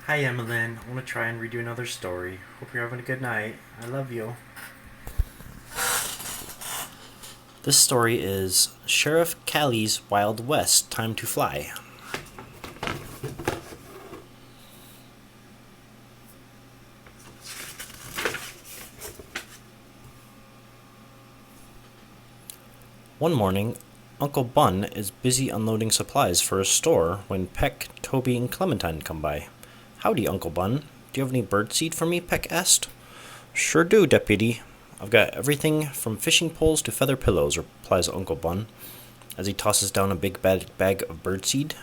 Hi, Emmeline. I want to try and read you another story. Hope you're having a good night. I love you. This story is Sheriff Callie's Wild West Time to Fly. One morning, Uncle Bun is busy unloading supplies for his store when Peck, Toby, and Clementine come by. Howdy, Uncle Bun. Do you have any birdseed for me? Peck asked. Sure do, Deputy. I've got everything from fishing poles to feather pillows, replies Uncle Bun, as he tosses down a big bag of birdseed.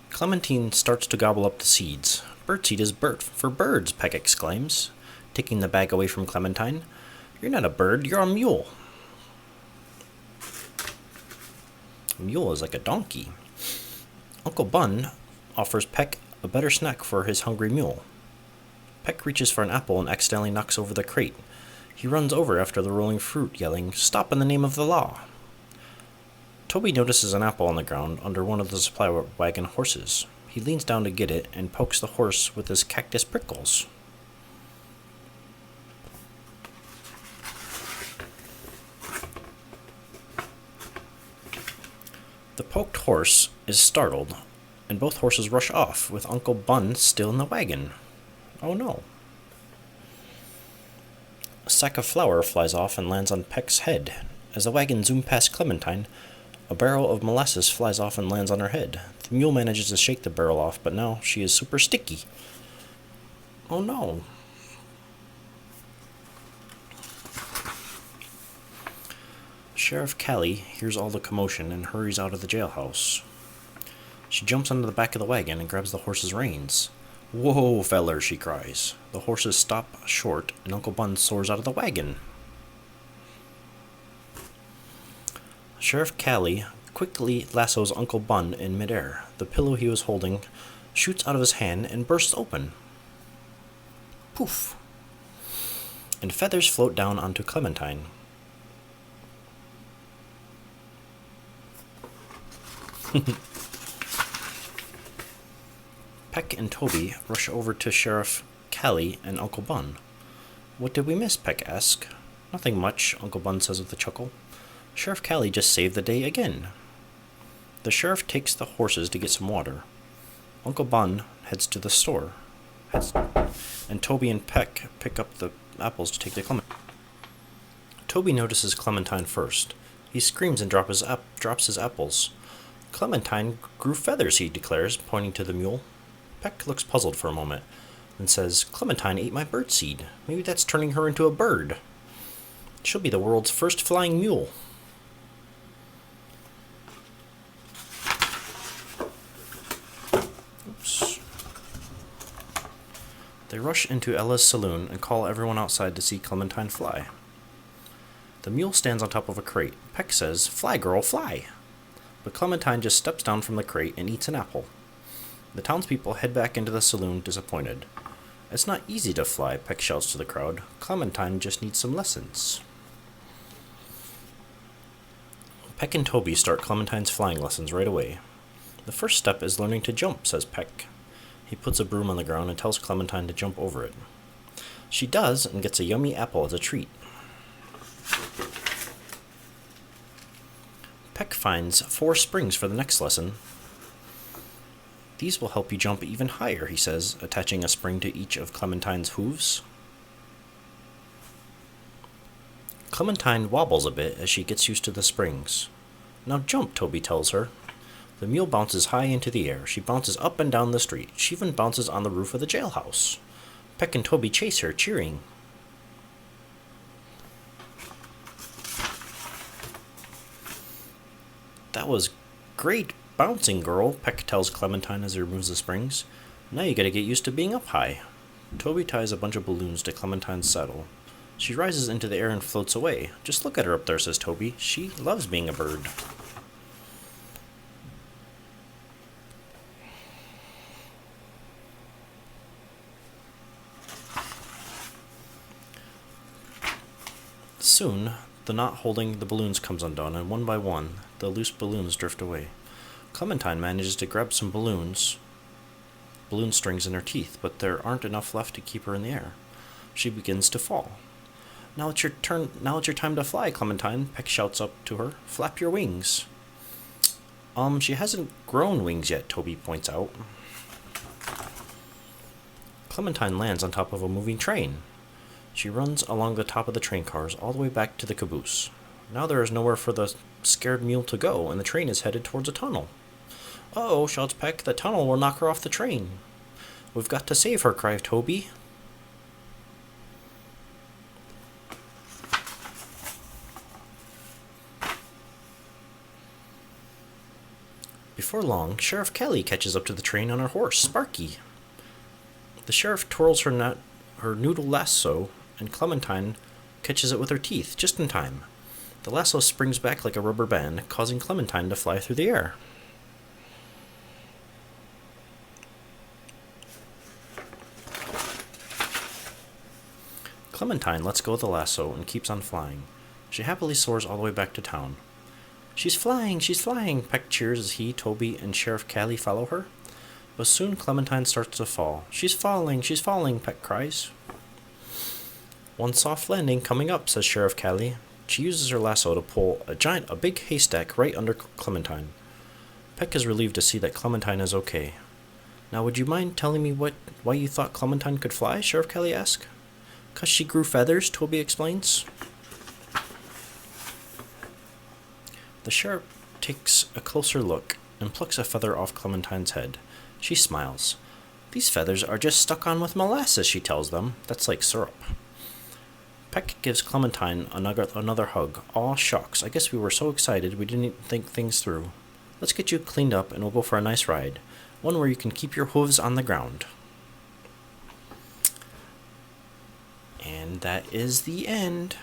Clementine starts to gobble up the seeds. Birdseed is for birds, Peck exclaims, taking the bag away from Clementine. You're not a bird, you're a mule. A mule is like a donkey. Uncle Bun offers Peck a better snack for his hungry mule. Peck reaches for an apple and accidentally knocks over the crate. He runs over after the rolling fruit, yelling, "Stop in the name of the law!" Toby notices an apple on the ground under one of the supply wagon horses. He leans down to get it and pokes the horse with his cactus prickles. The poked horse is startled, and both horses rush off, with Uncle Bun still in the wagon. Oh no. A sack of flour flies off and lands on Peck's head. As the wagon zooms past Clementine, a barrel of molasses flies off and lands on her head. The mule manages to shake the barrel off, but now she is super sticky. Oh no. Sheriff Callie hears all the commotion and hurries out of the jailhouse. She jumps onto the back of the wagon and grabs the horse's reins. "Whoa, feller," she cries. The horses stop short, and Uncle Bun soars out of the wagon. Sheriff Callie quickly lassos Uncle Bun in midair. The pillow he was holding shoots out of his hand and bursts open. Poof! And feathers float down onto Clementine. Peck and Toby rush over to Sheriff Callie and Uncle Bun. "What did we miss?" Peck asks. "Nothing much," Uncle Bun says with a chuckle. "Sheriff Callie just saved the day again." The sheriff takes the horses to get some water. Uncle Bun heads to the store, and Toby and Peck pick up the apples to take to Clementine. Toby notices Clementine first. He screams and drops his apples. "Clementine grew feathers," he declares, pointing to the mule. Peck looks puzzled for a moment, and says, "Clementine ate my birdseed. Maybe that's turning her into a bird. She'll be the world's first flying mule." Oops. They rush into Ella's saloon and call everyone outside to see Clementine fly. The mule stands on top of a crate. Peck says, "Fly, girl, fly!" But Clementine just steps down from the crate and eats an apple. The townspeople head back into the saloon, disappointed. "It's not easy to fly," Peck shouts to the crowd. "Clementine just needs some lessons." Peck and Toby start Clementine's flying lessons right away. "The first step is learning to jump," says Peck. He puts a broom on the ground and tells Clementine to jump over it. She does and gets a yummy apple as a treat. Peck finds 4 springs for the next lesson. "These will help you jump even higher," he says, attaching a spring to each of Clementine's hooves. Clementine wobbles a bit as she gets used to the springs. "Now jump," Toby tells her. The mule bounces high into the air. She bounces up and down the street. She even bounces on the roof of the jailhouse. Peck and Toby chase her, cheering. "That was great bouncing, girl," Peck tells Clementine as he removes the springs. "Now you gotta get used to being up high." Toby ties a bunch of balloons to Clementine's saddle. She rises into the air and floats away. "Just look at her up there," says Toby. "She loves being a bird." Soon, The knot holding the balloons comes undone, and one by one, the loose balloons drift away. Clementine manages to grab some balloon strings in her teeth, but there aren't enough left to keep her in the air. She begins to fall. Now it's your turn. Now it's your time to fly, Clementine, Peck shouts up to her. Flap your wings. She hasn't grown wings yet, Toby points out. Clementine lands on top of a moving train. She runs along the top of the train cars all the way back to the caboose. Now there is nowhere for the scared mule to go, and the train is headed towards a tunnel. Uh-oh, shouts Peck, the tunnel will knock her off the train. We've got to save her, cries Toby. Before long, Sheriff Callie catches up to the train on her horse, Sparky. The sheriff twirls her noodle lasso, and Clementine catches it with her teeth, just in time. The lasso springs back like a rubber band, causing Clementine to fly through the air. Clementine lets go of the lasso and keeps on flying. She happily soars all the way back to town. She's flying, Peck cheers as he, Toby, and Sheriff Callie follow her. But soon Clementine starts to fall. She's falling, Peck cries. One soft landing coming up, says Sheriff Callie. She uses her lasso to pull a big haystack right under Clementine. Peck is relieved to see that Clementine is okay. Now would you mind telling me why you thought Clementine could fly? Sheriff Callie asks. 'Cause she grew feathers, Toby explains. The sheriff takes a closer look and plucks a feather off Clementine's head. She smiles. These feathers are just stuck on with molasses, she tells them. That's like syrup. Peck gives Clementine another hug. Aw, shucks, I guess we were so excited we didn't think things through. Let's get you cleaned up and we'll go for a nice ride. One where you can keep your hooves on the ground. And that is the end.